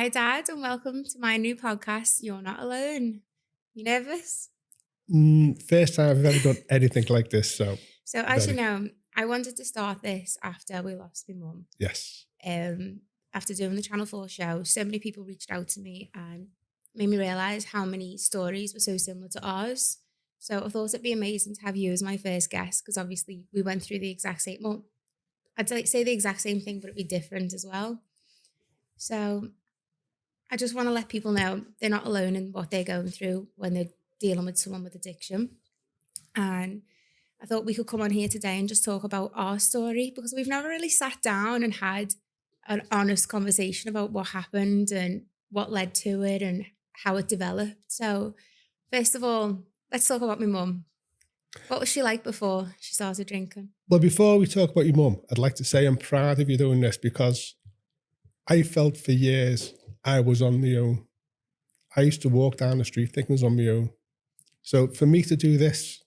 Hi, Dad, and welcome to my new podcast, You're Not Alone. You nervous? First time I've ever done anything like this, so So, as you very. know, I wanted to start this after we lost my mum. Yes. After doing the Channel 4 show, so many people reached out to me and made me realise how many stories were so similar to ours. So, I thought it'd be amazing to have you as my first guest because obviously we went through the exact same, well, I'd like say the exact same thing, but it'd be different as well. So, I just want to let people know they're not alone in what they're going through when they're dealing with someone with addiction. And I thought we could come on here today and just talk about our story because we've never really sat down and had an honest conversation about what happened and what led to it and how it developed. So, first of all, let's talk about my mum. What was she like before she started drinking? Well, before we talk about your mum, I'd like to say I'm proud of you doing this because I felt for years I was on my own. I used to walk down the street thinking I was on my own. So for me to do this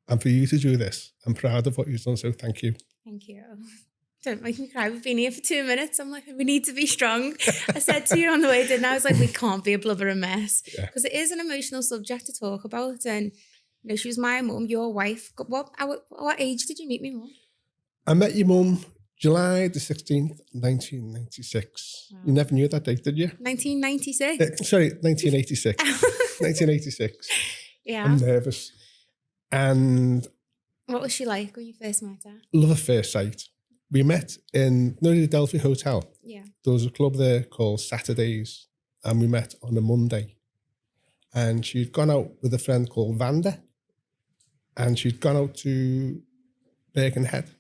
and for you to do this, I'm proud of what you've done. So thank you. Thank you. Don't make me cry. We've been here for 2 minutes. I'm like, we need to be strong. I said to you on the way in, I was like, we can't be a blubbering mess. Because it is an emotional subject to talk about. And, you know, she was my mum, your wife. What age did you meet me, mum? I met your mum July the 16th, 1996. Wow. You never knew that date, did you? 1996? Sorry, 1986. 1986. Yeah. I'm nervous. And what was she like when you first met her? Love at first sight. We met in the Adelphi Hotel. Yeah. There was a club there called Saturdays, and we met on a Monday. And she'd gone out with a friend called Vanda, and she'd gone out to Birkenhead.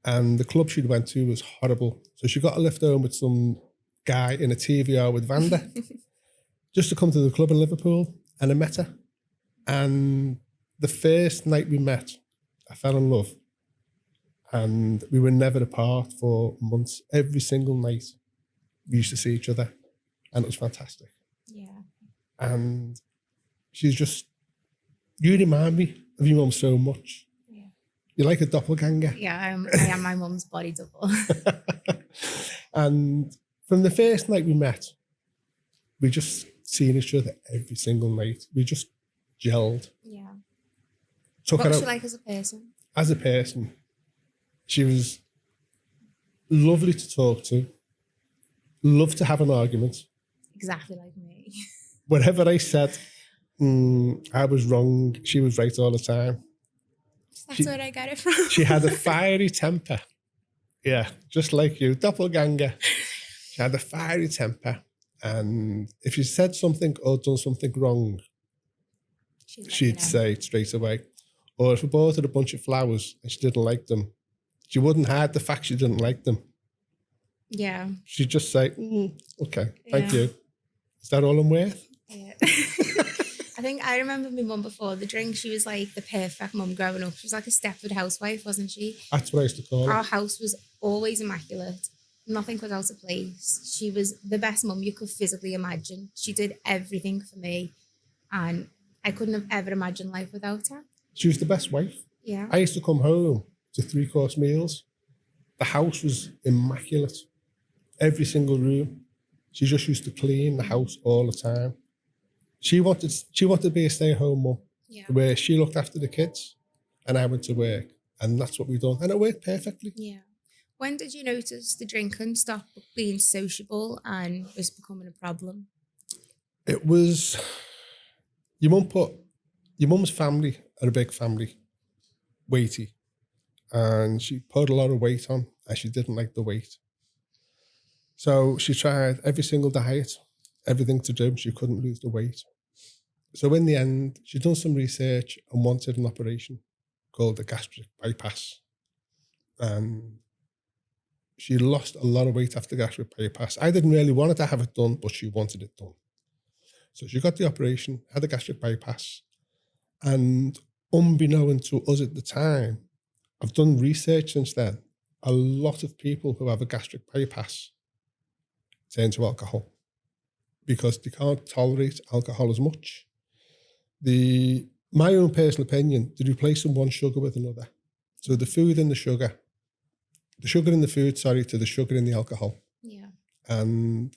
And the club she'd went to was horrible. So she got a lift home with some guy in a TVR with Vanda, just to come to the club in Liverpool. And I met her. And the first night we met, I fell in love. And we were never apart for months. Every single night, we used to see each other. And it was fantastic. Yeah. And she's just, you remind me of your mum so much. Yeah. You're like a doppelganger. Yeah, I am my mum's body double. And from the first night we met, we just seen each other every single night. We just gelled. Yeah. What was she like as a person? As a person, she was lovely to talk to, loved to have an argument. Exactly like me. Whatever I said, I was wrong. She was right all the time. That's where I got it from. She had a fiery temper. Yeah, just like you, doppelganger. She had a fiery temper. And if you said something or done something wrong, she'd say it straight away. Or if we bought her a bunch of flowers and she didn't like them, she wouldn't hide the fact she didn't like them. Yeah. She'd just say, okay, thank you. Is that all I'm worth? Yeah. I think I remember my mum before the drink. She was like the perfect mum growing up. She was like a Stepford housewife, wasn't she? That's what I used to call her. Our house was always immaculate. Nothing was out of place. She was the best mum you could physically imagine. She did everything for me. And I couldn't have ever imagined life without her. She was the best wife. Yeah. I used to come home to 3-course meals. The house was immaculate. Every single room. She just used to clean the house all the time. She wanted to be a stay-at-home mum, where she looked after the kids and I went to work. And that's what we've done. And it worked perfectly. Yeah. When did you notice the drinking stop being sociable and was becoming a problem? It was, your mum's family are a big family, weighty. And she put a lot of weight on and she didn't like the weight. So she tried every single diet, everything to do. She couldn't lose the weight. So in the end, she'd done some research and wanted an operation called a gastric bypass. And she lost a lot of weight after gastric bypass. I didn't really want her to have it done, but she wanted it done. So she got the operation, had a gastric bypass. And unbeknown to us at the time, I've done research since then. A lot of people who have a gastric bypass turn to alcohol because they can't tolerate alcohol as much. My own personal opinion, they're replacing one sugar with another. So the food and the sugar in the food, to the sugar in the alcohol. Yeah. And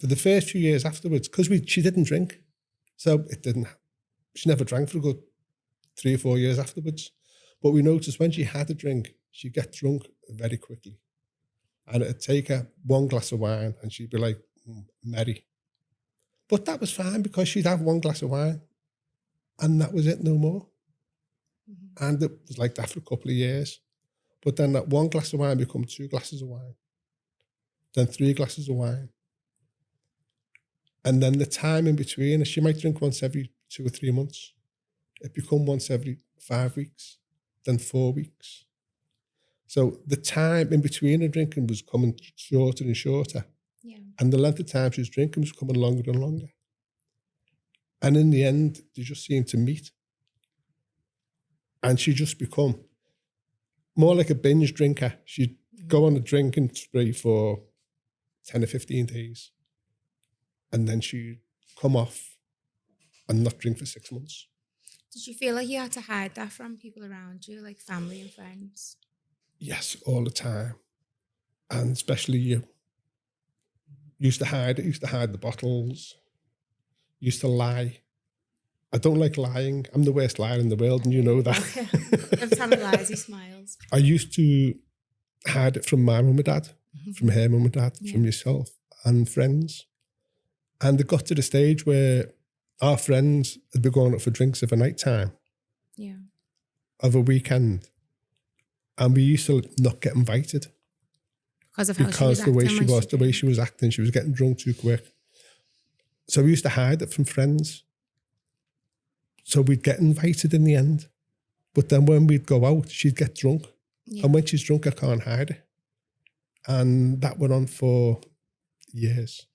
For the first few years afterwards, because she didn't drink, so she never drank for a good 3 or 4 years afterwards. But we noticed when she had a drink, she'd get drunk very quickly. And it'd take her one glass of wine and she'd be like, merry. But that was fine because she'd have one glass of wine and that was it, no more. Mm-hmm. And it was like that for a couple of years. But then that one glass of wine became 2 glasses of wine, then 3 glasses of wine. And then the time in between, she might drink once every 2 or 3 months. It become once every 5 weeks, then 4 weeks. So the time in between her drinking was coming shorter and shorter. Yeah. And the length of time she was drinking was coming longer and longer. And in the end, they just seemed to meet. And she just become more like a binge drinker. She'd go on a drinking spree for 10 or 15 days. And then she'd come off and not drink for 6 months. Did you feel like you had to hide that from people around you, like family and friends? Yes, all the time. And especially you. Used to hide it, used to hide the bottles, used to lie. I don't like lying. I'm the worst liar in the world, and you know that. Every time he lies, he smiles. I used to hide it from my mum and dad, from her mum and dad, from yourself and friends. And it got to the stage where our friends had been going out for drinks of a night time, of a weekend. And we used to not get invited. Because of how the way she was acting, she was getting drunk too quick. So we used to hide it from friends. So we'd get invited in the end. But then when we'd go out, she'd get drunk. Yeah. And when she's drunk, I can't hide it. And that went on for years.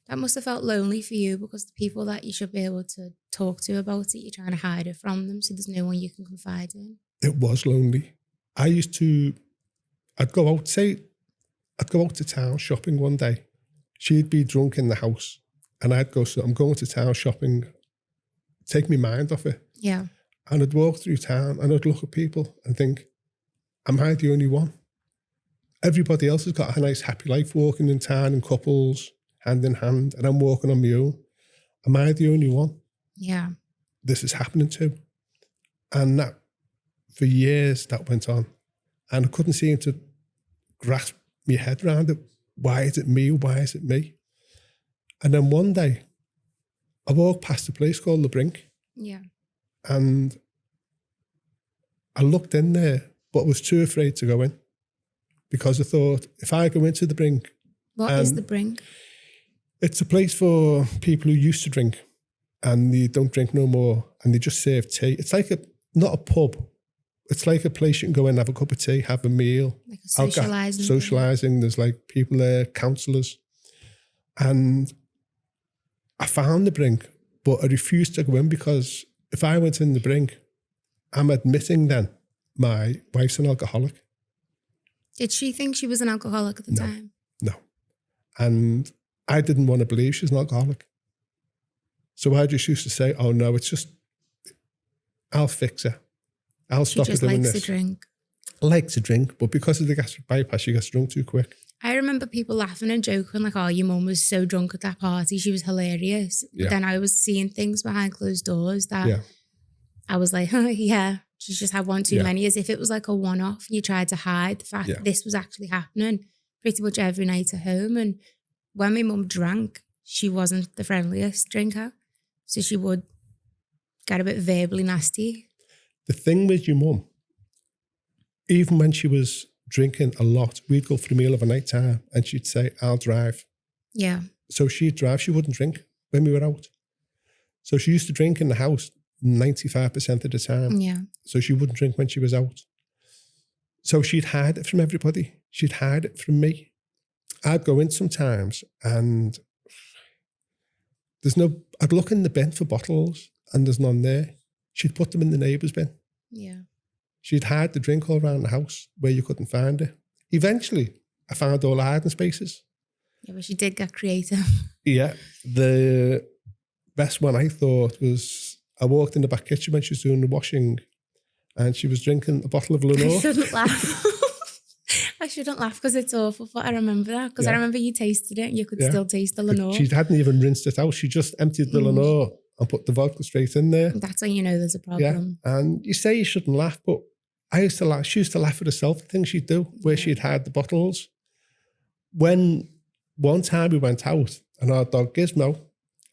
That must have felt lonely for you because the people that you should be able to talk to about it, you're trying to hide it from them. So there's no one you can confide in. It was lonely. I'd go out to town shopping one day. She'd be drunk in the house and I'd go, so I'm going to town shopping, take my mind off it. Yeah. And I'd walk through town and I'd look at people and think, am I the only one? Everybody else has got a nice happy life walking in town in couples, hand in hand, and I'm walking on my own. Am I the only one? Yeah. This is happening to. And that, for years, that went on. And I couldn't seem to grasp my head around it. Why is it me? Why is it me? And then one day, I walked past a place called The Brink. Yeah. And I looked in there, but was too afraid to go in because I thought, if I go into The Brink... What is The Brink? It's a place for people who used to drink and they don't drink no more and they just serve tea. It's like not a pub. It's like a place you can go in, have a cup of tea, have a meal. Like a socialising. There's like people there, counsellors. And I found The Brink, but I refused to go in because if I went in The Brink, I'm admitting then my wife's an alcoholic. Did she think she was an alcoholic at the time? No. And I didn't want to believe she was an alcoholic. So I just used to say, oh no, it's just, I'll fix her. I'll stop her doing this. She just likes to drink. Likes to drink, but because of the gastric bypass, she gets drunk too quick. I remember people laughing and joking like, oh, your mum was so drunk at that party. She was hilarious. Yeah. Then I was seeing things behind closed doors that I was like, oh, yeah, she's just had one too many, as if it was like a one-off. And you tried to hide the fact that this was actually happening pretty much every night at home. And when my mum drank, she wasn't the friendliest drinker. So she would get a bit verbally nasty. The thing with your mum, even when she was drinking a lot, we'd go for a meal of a night time and she'd say, I'll drive. Yeah. So she'd drive, she wouldn't drink when we were out. So she used to drink in the house 95% of the time. Yeah. So she wouldn't drink when she was out. So she'd hide it from everybody. She'd hide it from me. I'd go in sometimes and I'd look in the bin for bottles and there's none there. She'd put them in the neighbour's bin. Yeah. She'd hide the drink all around the house where you couldn't find it. Eventually, I found all the hiding spaces. Yeah, but she did get creative. Yeah. The best one I thought was I walked in the back kitchen when she was doing the washing and she was drinking a bottle of Lenore. I shouldn't laugh. I shouldn't laugh because it's awful, but I remember that because I Yeah, remember you tasted it and you could yeah. still taste the But Lenore. she hadn't even rinsed it out. She just emptied the Mm. Lenore and put the vodka straight in there. That's how you know there's a Yeah. problem. And you say you shouldn't laugh, but I used to laugh. She used to laugh at herself, the things she'd do, where Yeah. she'd hide the bottles. When one time we went out and our dog Gizmo,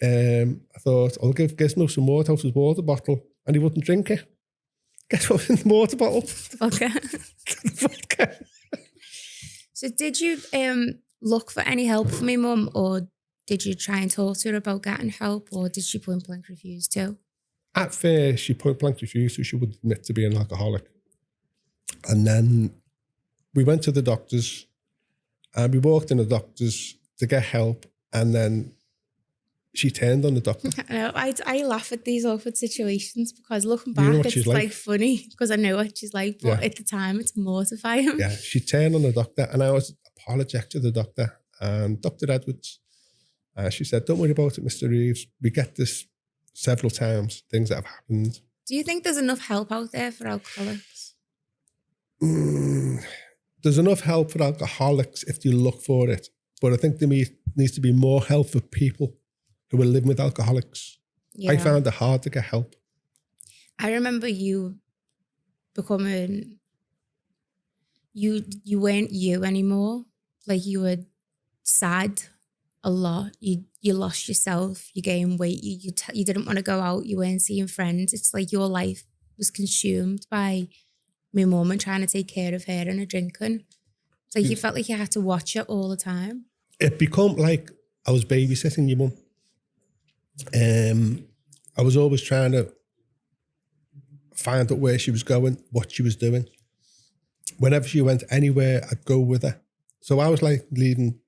I thought, I'll give Gizmo some water out of his water bottle, and he wouldn't drink it. Guess what was in the water bottle? Okay. Vodka. So did you look for any help from your mum, or did you try and talk to her about getting help, or did she point blank refuse too? At first, she point blank refused, so she would admit to being an alcoholic. And then we went to the doctors, and we walked in the doctors to get help, and then she turned on the doctor. I know, I laugh at these awkward situations because looking You know back, what it's she's like like? funny because I know what she's like, but Yeah. at the time it's mortifying. Yeah, she turned on the doctor, and I was apologetic to the doctor and Dr. Edwards. She said, "Don't worry about it, Mr. Reeves. We get this several times, things that have happened." Do you think there's enough help out there for alcoholics? There's enough help for alcoholics if you look for it, but I think there needs to be more help for people who are living with alcoholics. Yeah. I found it hard to get help. I remember you becoming, you weren't you anymore. Like you were sad a lot. You lost yourself. You gained weight. You didn't want to go out. You weren't seeing friends. It's like your life was consumed by my mum and trying to take care of her and her drinking. It's like you felt like you had to watch it all the time. It became like I was babysitting your mum. I was always trying to find out where she was going, what she was doing. Whenever she went anywhere, I'd go with her. So I was like leading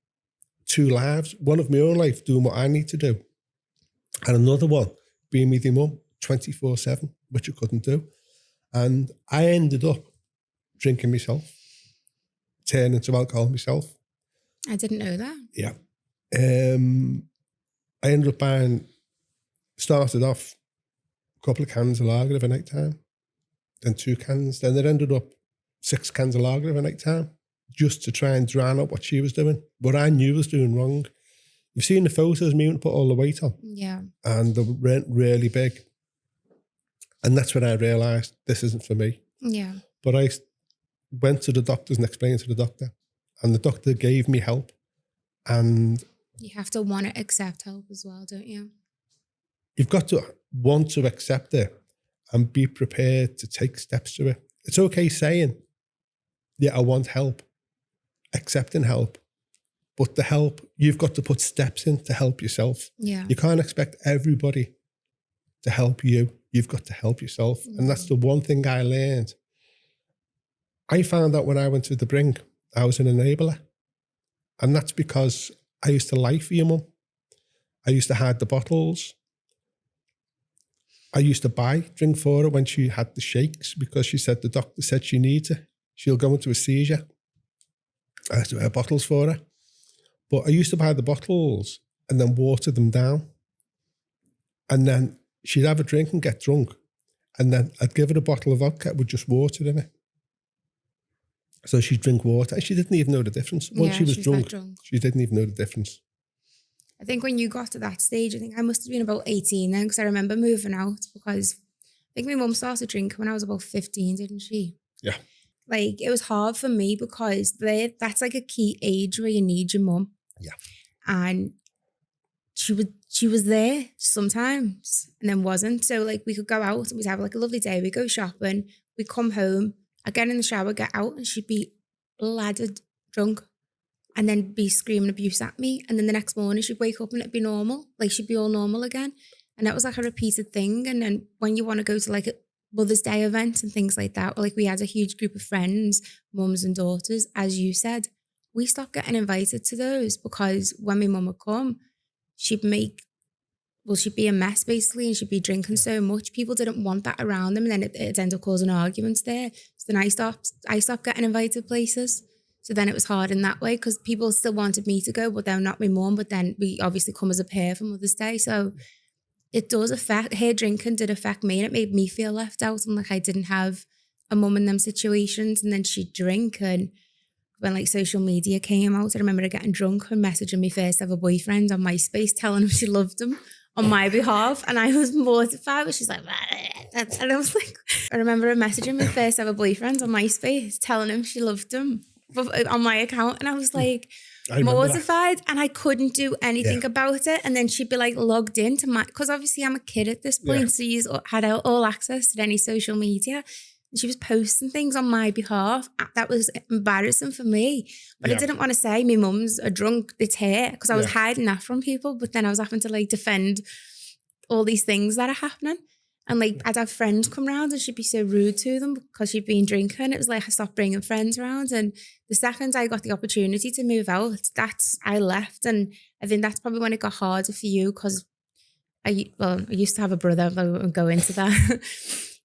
two lives, one of my own life, doing what I need to do, and another one being with your mum 24/7, which I couldn't do. And I ended up drinking myself, turning to alcohol myself. I didn't know that. Yeah. I ended up started off a couple of cans of lager every night time, then 2 cans, then it ended up 6 cans of lager every night time, just to try and drown out what she was doing, what I knew was doing wrong. You've seen the photos of me when I put all the weight on. Yeah. And they went really big. And that's when I realised this isn't for me. Yeah. But I went to the doctors and explained to the doctor, and the doctor gave me help. And you have to want to accept help as well, don't you? You've got to want to accept it and be prepared to take steps to it. It's okay saying, yeah, I want help, accepting help, but the help, you've got to put steps in to help yourself. Yeah. You can't expect everybody to help you. You've got to help yourself. Mm-hmm. And that's the one thing I learned. I found out when I went to the brink, I was an enabler. And that's because I used to lie for your mum. I used to hide the bottles. I used to buy drink for her when she had the shakes because she said the doctor said she needs it. She'll go into a seizure. I used to buy bottles for her. But I used to buy the bottles and then water them down. And then she'd have a drink and get drunk. And then I'd give her a bottle of vodka with just water in it. So she'd drink water and she didn't even know the difference. Once she was drunk, she didn't even know the difference. I think when you got to that stage, I think I must have been about 18 then, because I remember moving out because I think my mum started drinking when I was about 15, didn't she? Yeah. Like, it was hard for me because that's like a key age where you need your mum. Yeah. And she was there sometimes and then wasn't. So like we could go out and we'd have like a lovely day. We'd go shopping, we'd come home, I'd get in the shower, get out, and she'd be bladdered drunk. And then be screaming abuse at me. And then the next morning she'd wake up and it'd be normal. Like she'd be all normal again. And that was like a repeated thing. And then when you want to go to like a Mother's Day event and things like that, or like we had a huge group of friends, mums and daughters, as you said, we stopped getting invited to those because when my mum would come, she'd be a mess basically, and she'd be drinking so much. People didn't want that around them. And then it ended up causing arguments there. So then I stopped getting invited places. So then it was hard in that way because people still wanted me to go, but they're not my mum. But then we obviously come as a pair for Mother's Day. So it does affect, her drinking did affect me and it made me feel left out. And like I didn't have a mum in them situations. And then she'd drink and when like social media came out, I remember her getting drunk and messaging me first ever boyfriend on MySpace, telling him she loved him on my behalf. And I was mortified, but she's like, and I was like, I remember her messaging me first ever boyfriend on MySpace, telling him she loved him on my account. And I was like, I remember that. mortified, and I couldn't do anything Yeah. about it. And then she'd be like logged into my, because obviously I'm a kid at this point, so you had all access to any social media. And she was posting things on my behalf. That was embarrassing for me. But I didn't want to say my mum's a drunk, it's her, because I was hiding that from people. But then I was having to like defend all these things that are happening. And like I'd have friends come round and she'd be so rude to them because she'd been drinking. It was like I stopped bringing friends around. And the second I got the opportunity to move out, I left. And I think that's probably when it got harder for you, because I used to have a brother, but I won't go into that.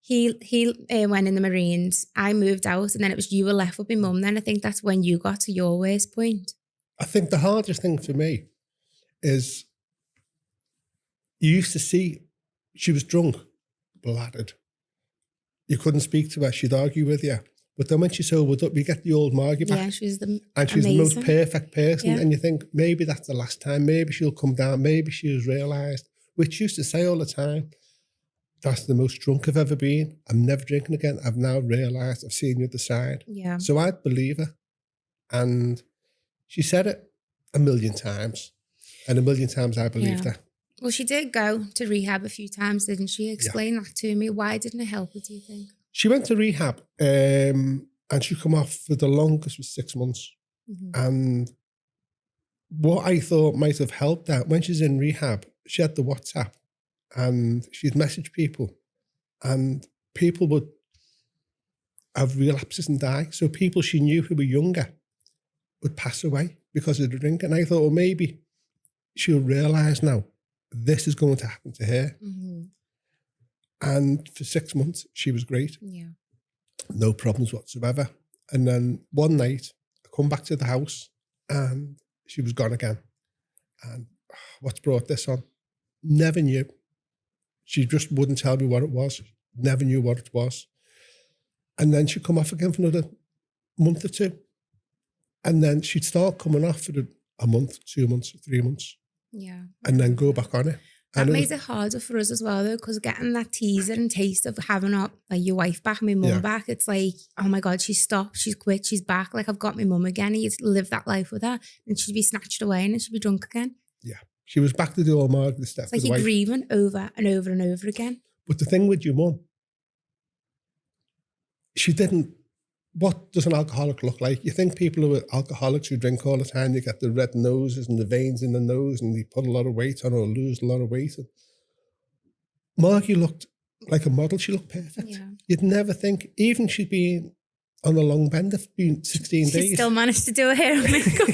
He went in the Marines. I moved out, and then it was you were left with my mum. Then I think that's when you got to your worst point. I think the hardest thing for me is you used to see she was drunk, bladdered. You couldn't speak to her. She'd argue with you. But then when she sobered up, we get the old Margie back. Yeah, she's the and she's amazing. the most perfect person. Yeah. And you think, maybe that's the last time. Maybe she'll come down. Maybe she's realised, which used to say all the time, that's the most drunk I've ever been. I'm never drinking again. I've now realised I've seen the other side. Yeah. So I'd believe her. And she said it a million times. And a million times I believed her. Well, she did go to rehab a few times, didn't she? Explain that to me. Why didn't it help her, do you think? She went to rehab and she come off for the longest was 6 months. Mm-hmm. And what I thought might have helped her, when she's in rehab, she had the WhatsApp and she'd message people and people would have relapses and die. So people she knew who were younger would pass away because of the drink. And I thought, well, maybe she'll realise now this is going to happen to her. Mm-hmm. And for 6 months, she was great. Yeah. No problems whatsoever. And then one night, I come back to the house and she was gone again. And what's brought this on? Never knew. She just wouldn't tell me what it was. Never knew what it was. And then she'd come off again for another month or two. And then she'd start coming off for a month, 2 months, 3 months. Yeah. And then go back on it. That made it harder for us as well, though, because getting that teaser and taste of having your wife back and my mum back, it's like, oh my God, she's stopped, she's quit, she's back. Like, I've got my mum again. I used to live that life with her, and she'd be snatched away and then she'd be drunk again. Yeah. She was back to the old Margaret step. It's like you're grieving over and over and over again. But the thing with your mum, she didn't. What does an alcoholic look like? You think people who are alcoholics who drink all the time, you get the red noses and the veins in the nose and they put a lot of weight on or lose a lot of weight. And Margie looked like a model. She looked perfect. Yeah. You'd never think, even she'd been on a long bender for 16 days. She still managed to do her hair and makeup.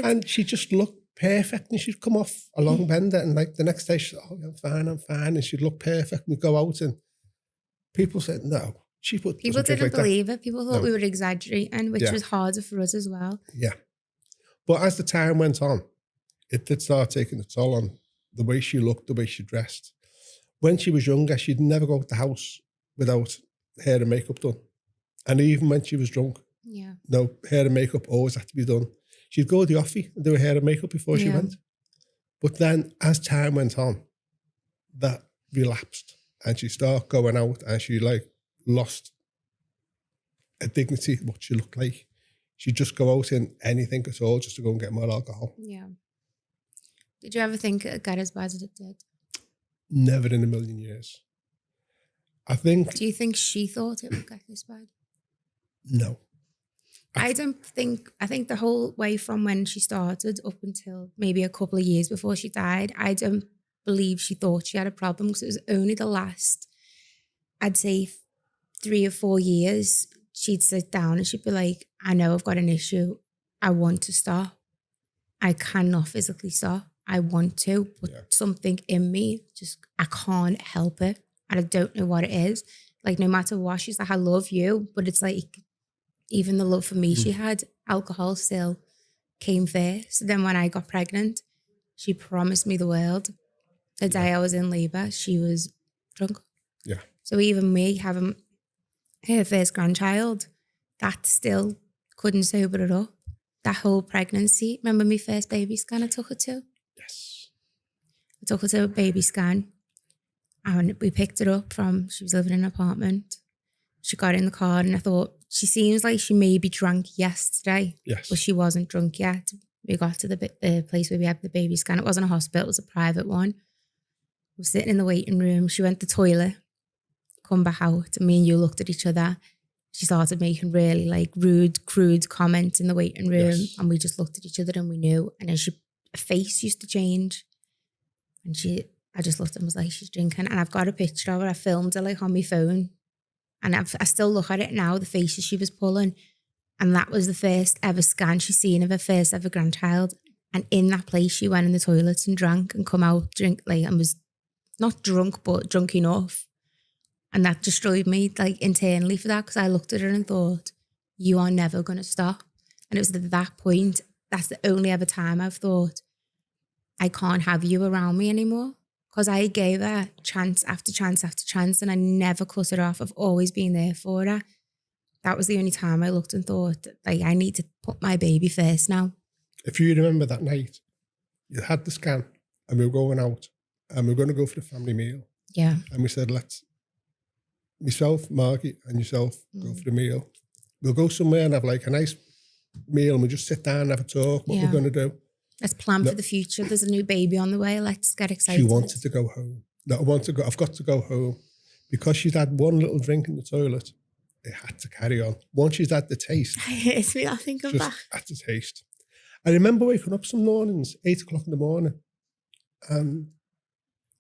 And she just looked perfect. And she'd come off a long bender and like the next day she'd say, oh, I'm fine. And she'd look perfect. We'd go out and people said, no. People didn't believe it. People thought we were exaggerating, which was harder for us as well. Yeah. But as the time went on, it did start taking a toll on the way she looked, the way she dressed. When she was younger, she'd never go out the house without hair and makeup done. And even when she was drunk, no, hair and makeup always had to be done. She'd go to the offie and do her hair and makeup before she went. But then as time went on, that relapsed and she started going out and she lost a dignity, what she looked like. She'd just go out in anything at all just to go and get more alcohol. Yeah. Did you ever think it got as bad as it did? Never in a million years. I think... Do you think she thought it would get this bad? No. I think the whole way from when she started up until maybe a couple of years before she died, I don't believe she thought she had a problem, because it was only the last, I'd say, 3 or 4 years, she'd sit down and she'd be like, I know I've got an issue. I want to stop. I cannot physically stop. I want to, but something in me, I can't help it. And I don't know what it is. Like, no matter what, she's like, I love you. But it's like, even the love for me she had, alcohol still came first. So then when I got pregnant, she promised me the world. The day I was in labour, she was drunk. Yeah. So even me having her first grandchild, that still couldn't sober her up. That whole pregnancy. Remember my first baby scan I took her to? Yes. I took her to a baby scan and we picked her up she was living in an apartment. She got in the car and I thought, she seems like she maybe drank yesterday, Yes. but she wasn't drunk yet. We got to the place where we had the baby scan. It wasn't a hospital, it was a private one. We were sitting in the waiting room. She went to the toilet, come back out, and me and you looked at each other. She started making really like rude, crude comments in the waiting room. Yes. And we just looked at each other and we knew. And then her face used to change. And I just looked and was like, she's drinking. And I've got a picture of her. I filmed her like on my phone. And I still look at it now, the faces she was pulling. And that was the first ever scan she's seen of her first ever grandchild. And in that place, she went in the toilets and drank and come out, and was not drunk, but drunk enough. And that destroyed me like internally for that, because I looked at her and thought, you are never going to stop. And it was at that point, that's the only ever time I've thought, I can't have you around me anymore. Because I gave her chance after chance after chance and I never cut her off. I've always been there for her. That was the only time I looked and thought, like, I need to put my baby first now. If you remember that night, you had the scan and we were going out and we were going to go for the family meal. Yeah. And we said, let's, myself, Margie and yourself, go for the meal. We'll go somewhere and have like a nice meal and we'll just sit down and have a talk, what we're going to do. Let's plan for the future. There's a new baby on the way. Let's get excited. She wanted to go home. No, I've got to go home. Because she'd had one little drink in the toilet, it had to carry on. Once she's had the taste. It's me, I think I'm back. Had the taste. I remember waking up some mornings, 8 o'clock in the morning, and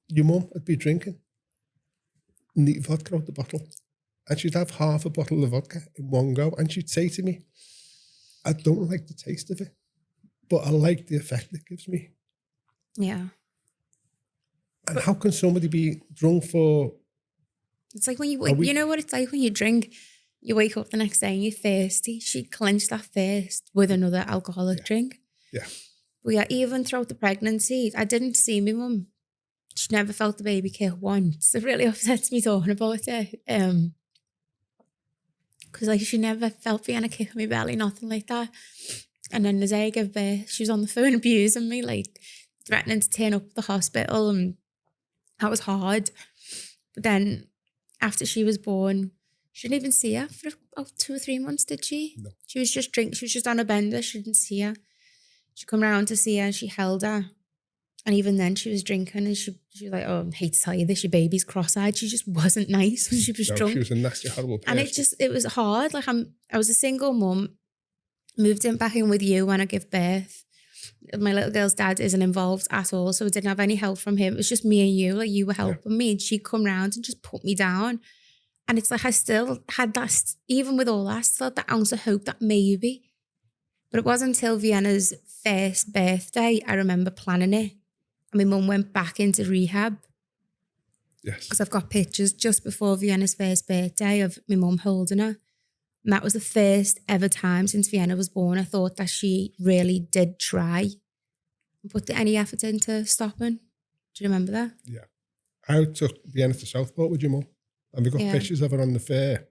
your mum would be drinking neat vodka out the bottle. And she'd have half a bottle of vodka in one go. And she'd say to me, I don't like the taste of it, but I like the effect it gives me. Yeah. And how can somebody be drunk for... It's like when you know what it's like when you drink, you wake up the next day and you're thirsty. She clenched that thirst with another alcoholic drink. Yeah. But yeah, even throughout the pregnancy, I didn't see my mum. She never felt the baby kick once. It really upsets me talking about it. Because like she never felt Vienna kick in my belly, nothing like that. And then the day I gave birth, she was on the phone abusing me, like threatening to turn up at the hospital, and that was hard. But then after she was born, she didn't even see her for about 2 or 3 months, did she? No. She was just drinking. She was just on a bender. She didn't see her. She come round to see her. She held her. And even then she was drinking and she was like, oh, I hate to tell you this, your baby's cross-eyed. She just wasn't nice when she was drunk. She was a nasty, horrible person. And it was hard. Like I was a single mum, moved back in with you when I gave birth. My little girl's dad isn't involved at all, so I didn't have any help from him. It was just me and you, like you were helping me, and she'd come round and just put me down. And it's like I still had that, even with all that, I still had that ounce of hope that maybe. But it wasn't until Vienna's first birthday, I remember planning it. And my mum went back into rehab. Yes. Because I've got pictures just before Vienna's first birthday of my mum holding her. And that was the first ever time since Vienna was born I thought that she really did try and put any effort into stopping. Do you remember that? Yeah. I took Vienna to Southport with your mum. And we got pictures of her on the fair.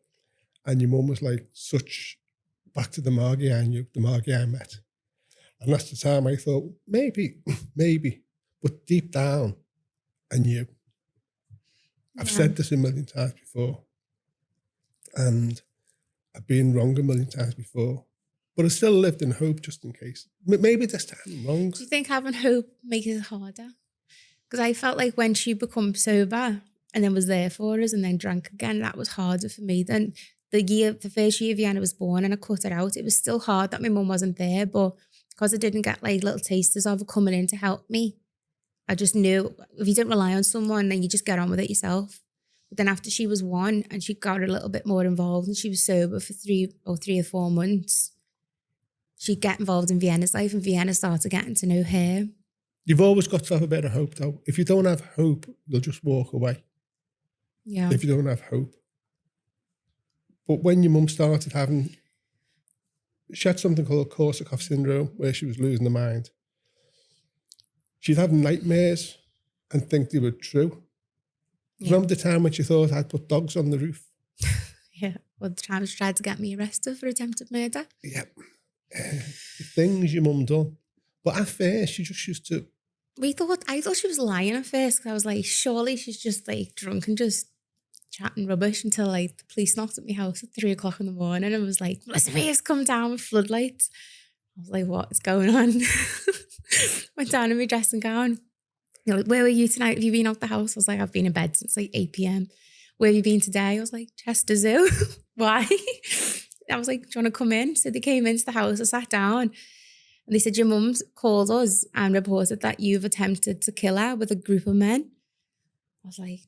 And your mum was like such, back to the Margie I knew, the Margie I met. And that's the time I thought, maybe. But deep down, I knew. I've said this a million times before. And I've been wrong a million times before. But I still lived in hope just in case. Maybe this time I'm wrong. Do you think having hope makes it harder? Because I felt like when she became sober and then was there for us and then drank again, that was harder for me than the first year Vienna was born and I cut it out. It was still hard that my mum wasn't there, but because I didn't get like little tasters of her coming in to help me, I just knew if you didn't rely on someone, then you just get on with it yourself. But then after she was 1 and she got a little bit more involved and she was sober for 3 or 4 months, she'd get involved in Vienna's life and Vienna started getting to know her. You've always got to have a bit of hope though. If you don't have hope, you'll just walk away. Yeah. If you don't have hope. But when your mum started having, she had something called Korsakoff syndrome where she was losing her mind. She'd have nightmares and think they were true. Yeah. Remember the time when she thought I'd put dogs on the roof? Yeah. Or the time she tried to get me arrested for attempted murder. Yep. The things your mum done. But at first, she just used to, I thought she was lying at first because I was like, surely she's just like drunk and just chatting rubbish until like the police knocked at my house at 3 o'clock in the morning and was like, Melissa Reeves come down with floodlights. I was like, what is going on? Went down in my dressing gown. They're like, where were you tonight? Have you been out the house? I was like, I've been in bed since like 8 p.m. Where have you been today? I was like, Chester Zoo. Why? I was like, do you want to come in? So they came into the house, I sat down and they said, your mum's called us and reported that you've attempted to kill her with a group of men. I was like,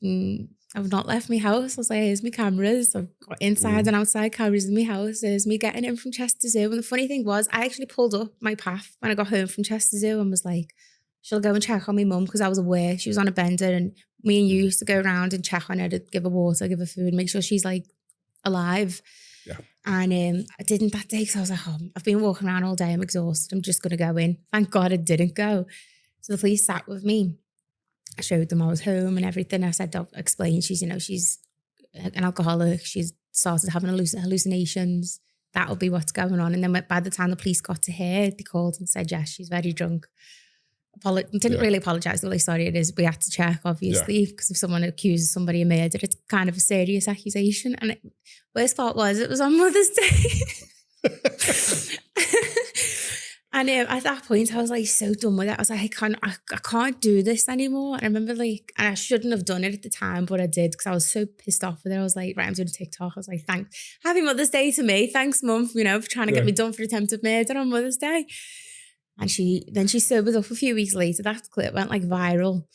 I've not left my house. I was like, here's my cameras. I've got inside and outside cameras in my house. There's me getting in from Chester Zoo. And the funny thing was, I actually pulled up my path when I got home from Chester Zoo and was like, shall I go and check on my mum? Because I was aware she was on a bender and me and you used to go around and check on her to give her water, give her food, make sure she's like alive. yeah. And I didn't that day because I was like, oh, I've been walking around all day. I'm exhausted. I'm just going to go in. Thank God I didn't go. So the police sat with me. I showed them I was home and everything. I said, I'll explain. She's an alcoholic. She's started having hallucinations. That'll be what's going on. And then by the time the police got to her, they called and said, yes, she's very drunk. Didn't really apologise. They're like, sorry, it is. We had to check, obviously, because if someone accuses somebody of murder, it's kind of a serious accusation. And worst part was it was on Mother's Day. And at that point, I was like so done with it. I was like, I can't do this anymore. And I remember like, and I shouldn't have done it at the time, but I did because I was so pissed off with it. I was like, right, I'm doing a TikTok. I was like, happy Mother's Day to me. Thanks, Mum, for trying to get me done for attempted murder on Mother's Day. And she sobered up a few weeks later. That clip went like viral.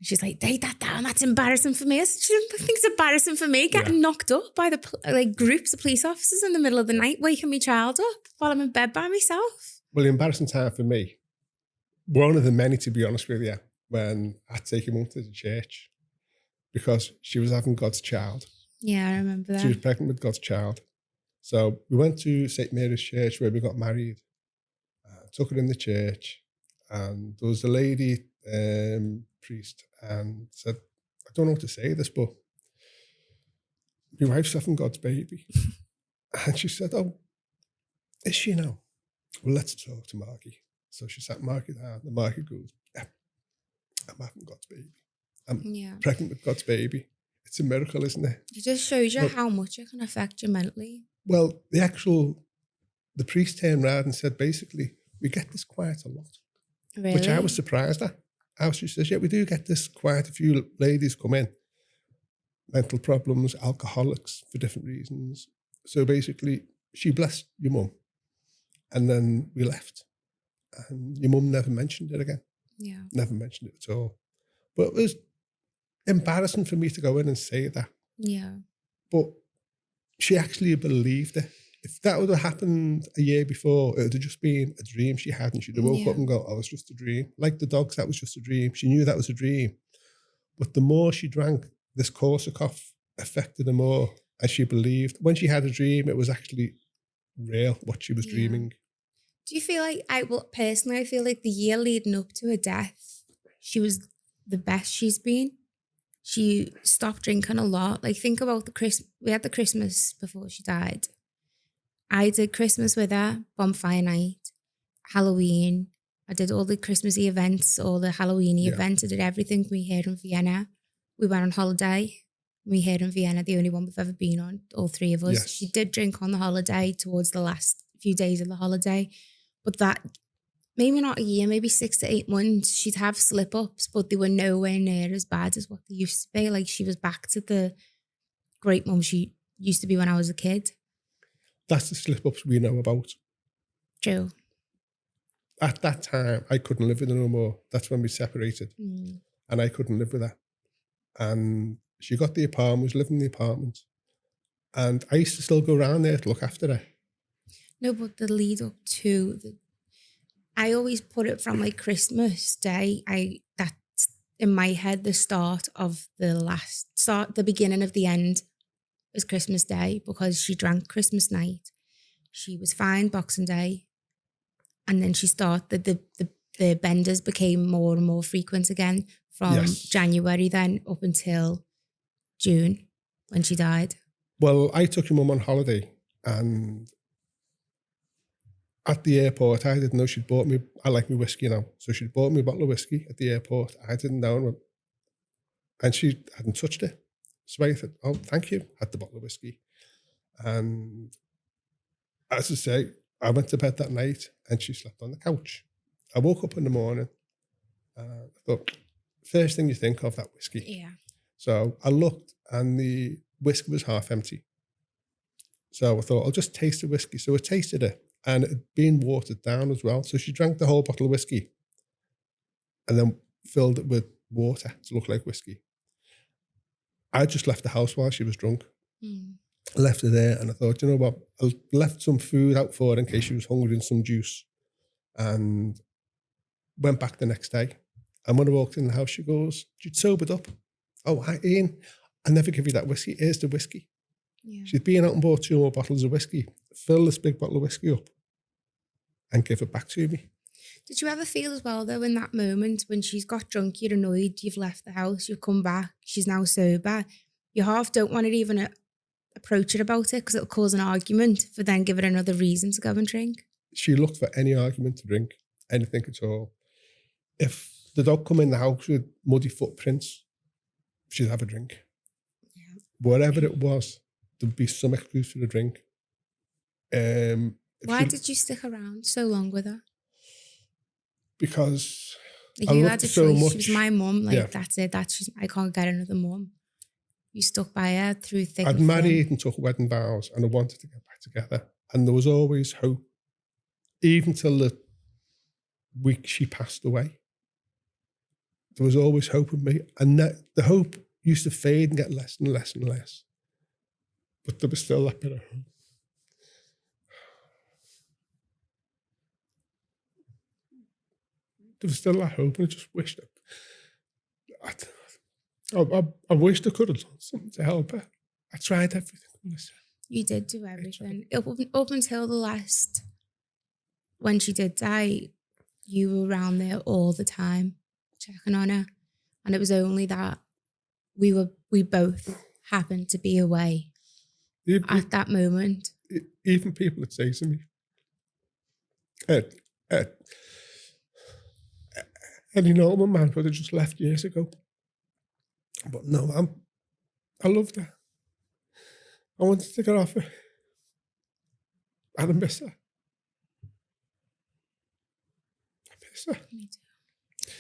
She's like, take that down. That's embarrassing for me. I said, she thinks it's embarrassing for me getting knocked up by the groups of police officers in the middle of the night, waking my child up while I'm in bed by myself. Well, the embarrassing time for me, one of the many, to be honest with you, when I take him up to the church because she was having God's child. Yeah, I remember that. She was pregnant with God's child. So we went to St. Mary's Church where we got married. Took her in the church and there was a lady priest and said, I don't know what to say this, but your wife's having God's baby. And she said, oh, is she now? Well, let's talk to Margie. So she sat Margie down and Margie goes, yeah, I'm having God's baby. I'm pregnant with God's baby. It's a miracle, isn't it? It just shows you how much it can affect you mentally. Well, the priest turned around and said, basically, we get this quite a lot. Really? Which I was surprised at. She says, yeah, we do get this quite a few ladies come in. Mental problems, alcoholics for different reasons. So basically, she blessed your mum. And then we left. And your mum never mentioned it again. Yeah. Never mentioned it at all. But it was embarrassing for me to go in and say that. Yeah. But she actually believed it. If that would have happened a year before, it would have just been a dream she had and she'd have woke up and go, oh, it's just a dream. Like the dogs, that was just a dream. She knew that was a dream. But the more she drank, this Korsakoff affected her more as she believed. When she had a dream, it was actually real, what she was dreaming. Do you feel like, personally, I feel like the year leading up to her death, she was the best she's been. She stopped drinking a lot. Like think about we had the Christmas before she died. I did Christmas with her, bonfire night, Halloween. I did all the Christmassy events, all the Halloweeny events. I did everything. We here in Vienna. We went on holiday. We here in Vienna, the only one we've ever been on, all three of us. Yes. She did drink on the holiday towards the last few days of the holiday. But that, maybe not a year, maybe 6 to 8 months, she'd have slip-ups, but they were nowhere near as bad as what they used to be. Like she was back to the great mum she used to be when I was a kid. That's the slip-ups we know about. True. At that time, I couldn't live with her no more. That's when we separated. And I couldn't live with her. And she got the apartment, was living in the apartment. And I used to still go around there to look after her. No, but the lead up to, I always put it from like Christmas Day. That's in my head, the start of the beginning of the end. Was Christmas Day because she drank Christmas night. She was fine Boxing Day. And then she started, the benders became more and more frequent again from January then up until June when she died. Well, I took your mum on holiday, and at the airport, I didn't know she'd bought me. I like my whiskey now, so she'd bought me a bottle of whiskey at the airport. I didn't know, and she hadn't touched it. So I said, "Oh, thank you." Had the bottle of whiskey, and as I say, I went to bed that night, and she slept on the couch. I woke up in the morning. I thought, first thing you think of, that whiskey. Yeah. So I looked, and the whiskey was half empty. So I thought, I'll just taste the whiskey. So I tasted it, and it had been watered down as well. So she drank the whole bottle of whiskey and then filled it with water to look like whiskey. I just left the house while she was drunk. Mm. I left her there, and I thought, you know what? I left some food out for her in case she was hungry and some juice, and went back the next day. And when I walked in the house, she goes, "You'd sobered up." "Oh, hi, Ian. I never give you that whiskey. Here's the whiskey." Yeah. She'd been out and bought 2 more bottles of whiskey, fill this big bottle of whiskey up, and give it back to me. Did you ever feel as well, though, in that moment when she's got drunk, you're annoyed, you've left the house, you've come back, she's now sober, you half don't want to even approach her about it because it'll cause an argument, for then give her another reason to go and drink? She looked for any argument to drink, anything at all. If the dog come in the house with muddy footprints, she'd have a drink. Yeah. Whatever it was, there'd be some excuse for the drink. Why did you stick around so long with her? Because Like, I you loved had a her so choice. much. She was my mum. Like, Yeah. that's it. I can't get another mum. You stuck by her through thick I'd and married thin. and took wedding vows, and I wanted to get back together. And there was always hope, even till the week she passed away. There was always hope in me, and that the hope used to fade and get less and less and less. But there was still that bit of hope. There was still that hope, and I just wished I wished I could have done something to help her. I tried everything, Melissa. You did do everything. Up until the last, when she did die, you were around there all the time, checking on her. And it was only that we both happened to be away at that moment. Even people would say to me, Ed, Ed, any normal man would have just left years ago. But no, I loved her. I wanted to get off her. And I miss her. I miss her. Me too.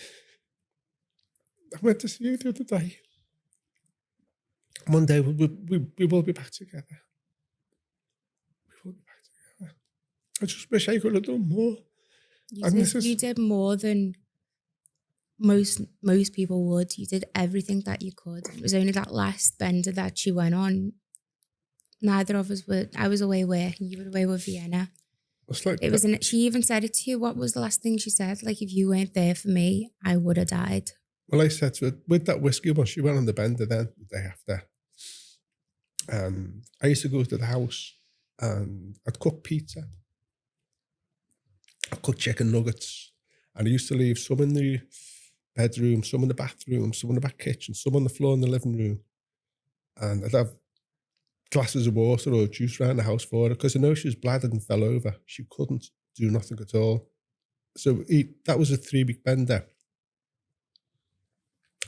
I went to see you the other day. One day we will be back together. We will be back together. I just wish I could have done more. You did more than most people would. You did everything that you could. It was only that last bender that she went on. Neither of us were. I was away working. You were away with Vienna. It's like It was. She even said it to you. What was the last thing she said? Like, if you weren't there for me, I would have died. Well, I said to her, with that whiskey one, she went on the bender then the day after. I used to go to the house and I'd cook pizza. I'd cook chicken nuggets. And I used to leave some in the bedroom, some in the bathroom, some in the back kitchen, some on the floor in the living room. And I'd have glasses of water or juice around the house for her because I know she was bladdered and fell over. She couldn't do nothing at all. So that was a 3-week bender.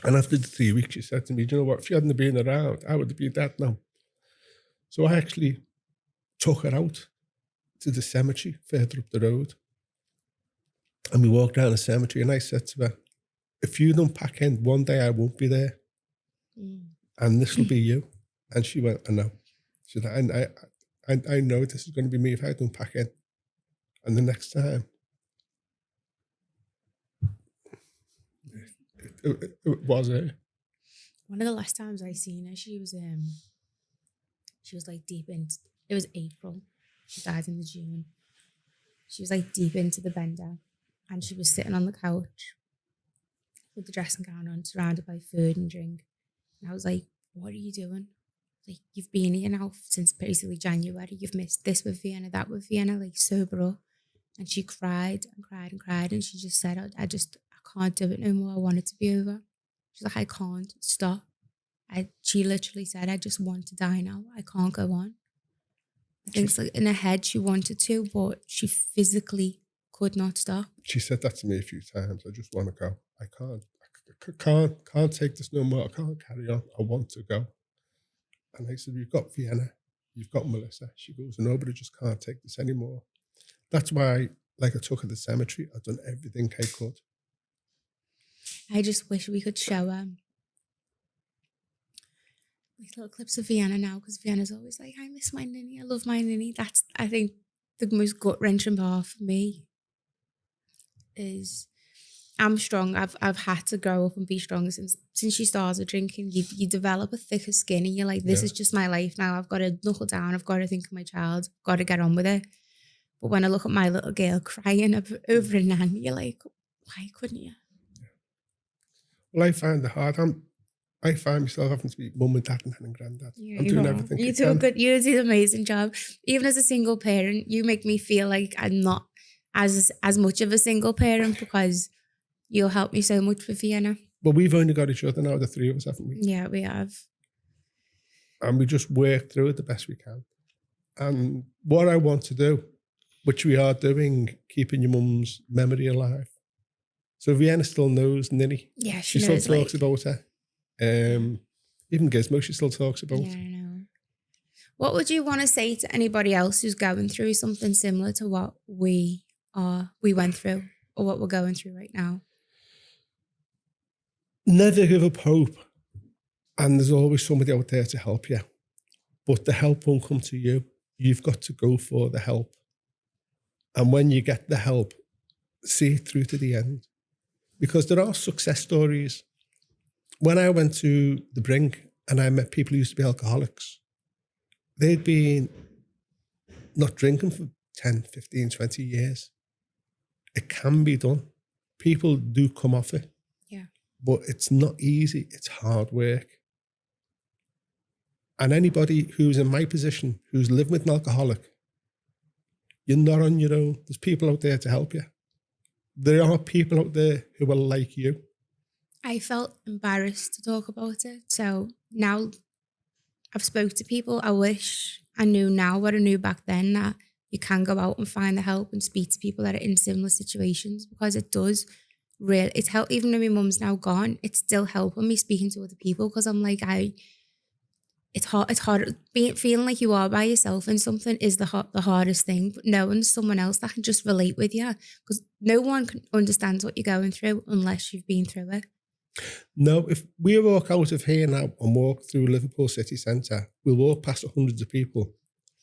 And after the 3 weeks, she said to me, "Do you know what? If you hadn't been around, I would have been dead now." So I actually took her out to the cemetery further up the road. And we walked down the cemetery, and I said to her, "If you don't pack in, one day I won't be there. And this will be you." And she went, "I know." She said, I know this is going to be me if I don't pack in. And the next time, it was her. One of the last times I seen her, she was like deep into. It was April. She died in the June. She was like deep into the bender, and she was sitting on the couch with the dressing gown on, surrounded by food and drink. And I was like, "What are you doing? Like, you've been here now since basically January. You've missed this with Vienna, that with Vienna. Like, sober up." And she cried and cried and cried, and she just said, I can't do it no more. I want it to be over." She's like, "I can't stop. She literally said, I just want to die now. I can't go on. I think She, it's like in her head she wanted to, but she physically could not stop. she said that to me a few times. I just want to go. I can't. I can't take this no more. I can't carry on. I want to go. And I said, you've got Vienna. You've got Melissa. She goes, nobody just can't take this anymore. That's why, like, I took her to the cemetery. I've done everything I could. I just wish we could show like little clips of Vienna now, because Vienna's always like, I miss my ninny. I love my ninny. That's, I think, the most gut wrenching part for me is I'm strong. I've had to grow up and be strong since she started drinking. You develop a thicker skin, and you're like, this is just my life now. I've got to knuckle down. I've got to think of my child. I've got to get on with it. But when I look at my little girl crying over a nan, you're like, why couldn't you? Well, I find it hard. I find myself having to be mum and dad and nan and granddad. Yeah, I'm doing everything you I do can. you do an amazing job. Even as a single parent, you make me feel like I'm not as much of a single parent, because you'll help me so much with Vienna. But we've only got each other now, the three of us, haven't we? Yeah, we have. And we just work through it the best we can. And what I want to do, which we are doing, keeping your mum's memory alive. So Vienna still knows Nini. Yeah, She knows, still talks about her. Even Gizmo, she still talks about. Yeah, I know. What would you want to say to anybody else who's going through something similar to what we went through, or what we're going through right now? Never give up hope. And there's always somebody out there to help you. But the help won't come to you. You've got to go for the help. And when you get the help, see it through to the end. Because there are success stories. When I went to the brink and I met people who used to be alcoholics, they'd been not drinking for 10, 15, 20 years. It can be done. People do come off it. Yeah. But it's not easy. It's hard work. And anybody who's in my position, who's living with an alcoholic, you're not on your own. There's people out there to help you. There are people out there who are like you. I felt embarrassed to talk about it. So now I've spoke to people. I wish I knew now what I knew back then, that you can go out and find the help and speak to people that are in similar situations, because it does really, it's help. Even though my mum's now gone, it's still helping me speaking to other people, because I'm like, it's hard feeling like you are by yourself in something is the hardest thing. But knowing someone else that can just relate with you, because no one can understand what you're going through unless you've been through it. No, if we walk out of here now and walk through Liverpool city centre, we'll walk past hundreds of people.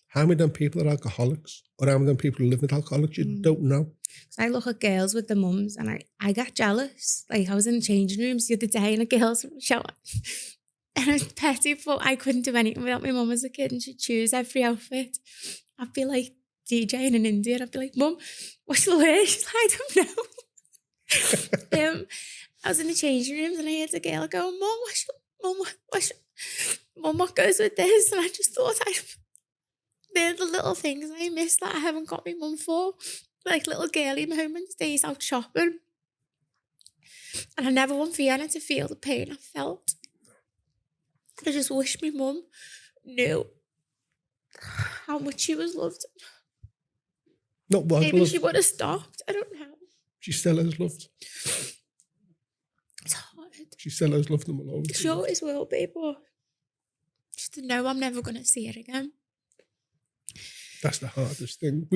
How many of them people are alcoholics? Or how many of them people who live with alcoholics? You don't know. So I look at girls with the mums and I get jealous. Like, I was in the changing rooms the other day and a girl's shower. And it was petty, but I couldn't do anything without my mum as a kid, and she'd choose every outfit. I'd be like DJing in India, and I'd be like, Mum, what's the wear? She's like, I don't know. I was in the changing rooms and I heard a girl go, Mum, what goes with this? And I just thought, they're the little things I miss that I haven't got my mum for. Like little girly moments, days out shopping. And I never want Vienna to feel the pain I felt. I just wish my mum knew how much she was loved. Not was Maybe loved. she would have stopped. I don't know. She still is loved. It's hard. She still is loved and will always be She loved. always will be, but just to know I'm never going to see her again. That's the hardest thing.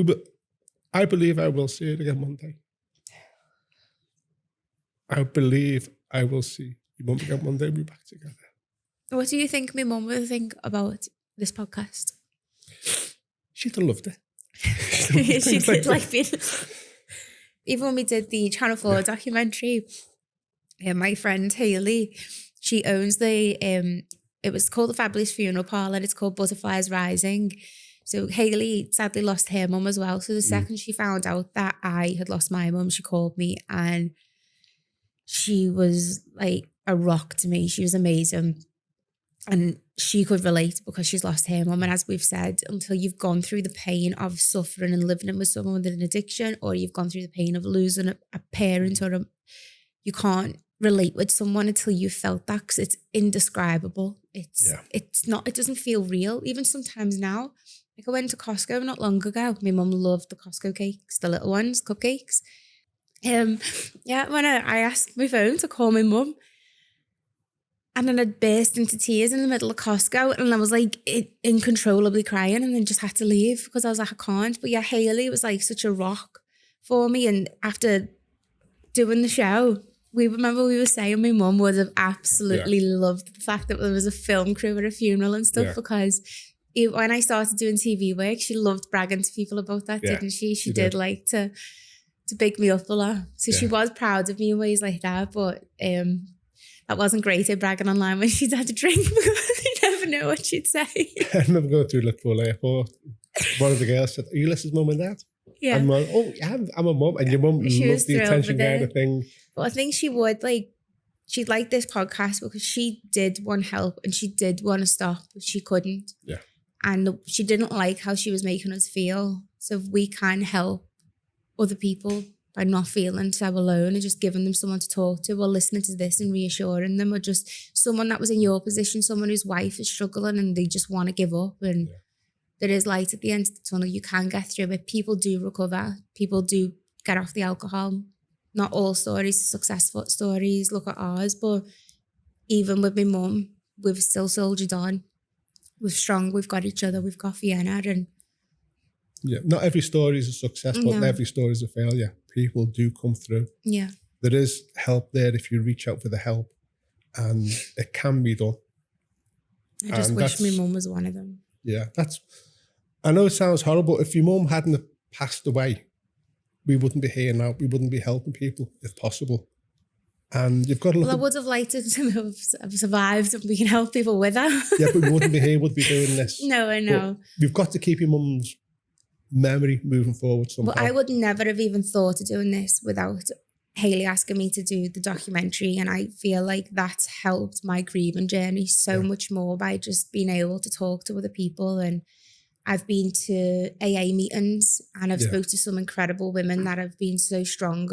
I believe I will see it again one day. I believe I will see your mum again one day. We'll be back together. What do you think my mum would think about this podcast? She'd have loved it. She did like being... Even when we did the Channel 4 documentary, my friend Hayley, she owns it was called The Fabulous Funeral Parlour. It's called Butterflies Rising. So Hayley sadly lost her mum as well. So the second she found out that I had lost my mum, she called me, and she was like a rock to me. She was amazing. And she could relate because she's lost her mum. And as we've said, until you've gone through the pain of suffering and living with someone with an addiction, or you've gone through the pain of losing a parent or you can't relate with someone until you felt that, because it's indescribable. It's not, it doesn't feel real. Even sometimes now, like I went to Costco not long ago. My mum loved the Costco cakes, the little ones, cupcakes. When I asked my phone to call my mum, and then I burst into tears in the middle of Costco, and I was like uncontrollably crying, and then just had to leave because I was like, I can't. But yeah, Hayley was like such a rock for me. And after doing the show, we were saying my mum would have absolutely loved the fact that there was a film crew at a funeral and stuff, because when I started doing TV work, she loved bragging to people about that, didn't she? She did like to big me up a lot. So she was proud of me in ways like that. But that wasn't great at bragging online when she'd had a drink, because you never know what she'd say. I remember going through Liverpool Airport. One of the girls said, "Are you Lisa's mum and dad?" Yeah. And I'm like, "Oh, yeah, I'm a mum." And your mum loved the attention kind of thing. But I think she would she'd like this podcast because she did want help and she did want to stop, but she couldn't. Yeah. And she didn't like how she was making us feel. So if we can help other people by not feeling so alone and just giving them someone to talk to, or listening to this and reassuring them, or just someone that was in your position, someone whose wife is struggling and they just want to give up, and there is light at the end of the tunnel. You can get through it. People do recover. People do get off the alcohol. Not all stories are successful stories. Look at ours. But even with my mum, we've still soldiered on. We're strong. We've got each other. We've got Vienna. And not every story is a success, but every story is a failure. People do come through. Yeah. There is help there if you reach out for the help, and it can be done. I just wish my mum was one of them. Yeah, I know it sounds horrible. If your mum hadn't passed away, we wouldn't be here now. We wouldn't be helping people if possible. And you've got to look. Well, I would have liked to have survived, and we can help people with that. Yeah, but we wouldn't be here, would be doing this. No, I know. But we've got to keep your mum's memory moving forward somehow. Well, I would never have even thought of doing this without Hayley asking me to do the documentary. And I feel like that's helped my grieving journey so much more by just being able to talk to other people. And I've been to AA meetings, and I've spoke to some incredible women that have been so strong,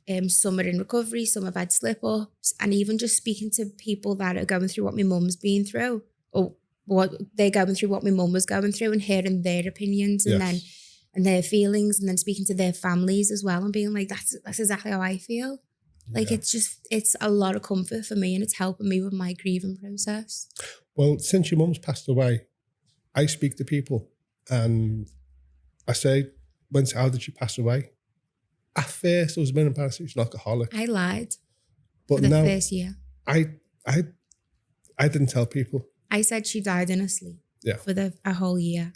and some are in recovery, some have had slip-ups, and even just speaking to people that are going through what my mum's been through, or what they're going through, what my mum was going through, and hearing their opinions and their feelings, and then speaking to their families as well, and being like, that's exactly how I feel. Like it's a lot of comfort for me, and it's helping me with my grieving process. Well, since your mum's passed away, I speak to people and I say, how did she pass away? At first, I was a bit embarrassed. She was an alcoholic. I lied but for the first year. I didn't tell people. I said she died in her sleep for a whole year.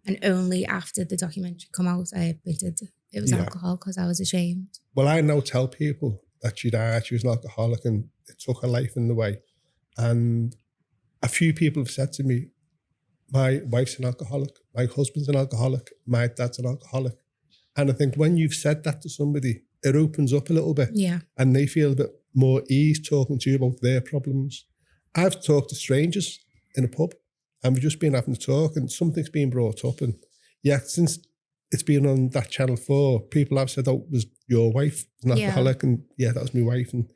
And only after the documentary come out, I admitted it was alcohol, because I was ashamed. Well, I now tell people that she died. She was an alcoholic and it took her life in the way. And a few people have said to me, my wife's an alcoholic, my husband's an alcoholic, my dad's an alcoholic. And I think when you've said that to somebody, it opens up a little bit. Yeah. And they feel a bit more ease talking to you about their problems. I've talked to strangers in a pub, and we've just been having to talk, and something's been brought up. And since it's been on that Channel 4, people have said, "Oh, was your wife an alcoholic?" And that was my wife. And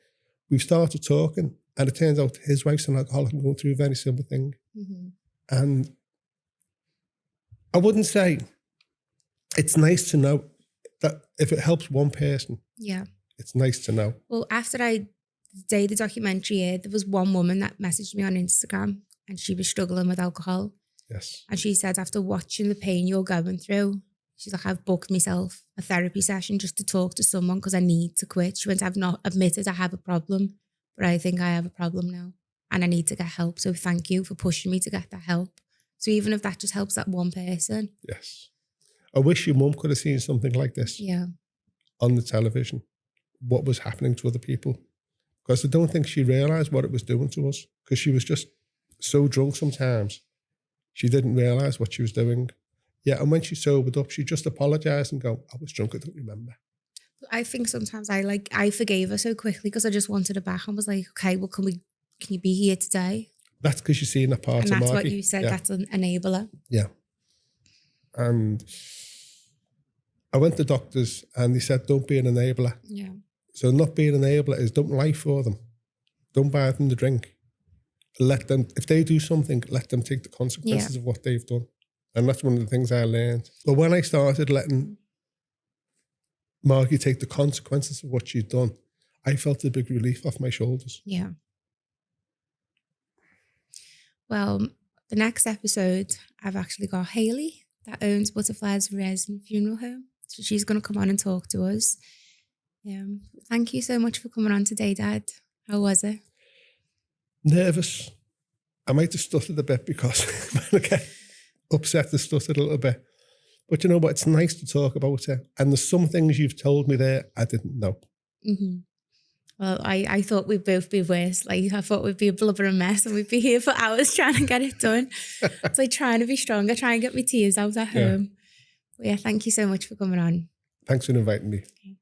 we've started talking, and it turns out his wife's an alcoholic and going through a very similar thing. Mm-hmm. And I wouldn't say, it's nice to know that if it helps one person, it's nice to know. Well, after the day the documentary aired, there was one woman that messaged me on Instagram, and she was struggling with alcohol. Yes. And she said, after watching the pain you're going through, she's like, I've booked myself a therapy session just to talk to someone because I need to quit. She went, I've not admitted I have a problem, but I think I have a problem now and I need to get help. So thank you for pushing me to get that help. So even if that just helps that one person. Yes. I wish your mum could have seen something like this on the television, what was happening to other people. Because I don't think she realised what it was doing to us, because she was just so drunk sometimes. She didn't realise what she was doing. Yeah, and when she sobered up, she just apologised and go, I was drunk, I don't remember. I think sometimes I forgave her so quickly because I just wanted her back and was like, okay, well, can you be here today? That's because you're seeing that part of Marky. And that's what you said, that's an enabler. Yeah. And I went to doctors and they said, don't be an enabler. Yeah. So not being an enabler is don't lie for them. Don't buy them the drink. Let them, if they do something, let them take the consequences of what they've done. And that's one of the things I learned. But when I started letting Margie take the consequences of what she'd done, I felt a big relief off my shoulders. Yeah. Well, the next episode, I've actually got Hayley that owns Butterflies Resin Funeral Home. So she's going to come on and talk to us. Thank you so much for coming on today, Dad. How was it? Nervous. I might have stuttered a bit because when I get upset, I stuttered a little bit. But you know what? It's nice to talk about it. And there's some things you've told me there I didn't know. Mm-hmm. Well, I thought we'd both be worse. Like, I thought we'd be a blubbering mess and we'd be here for hours trying to get it done. It's like trying to be stronger, trying to get my tears out at home. But yeah, thank you so much for coming on. Thanks for inviting me. Okay.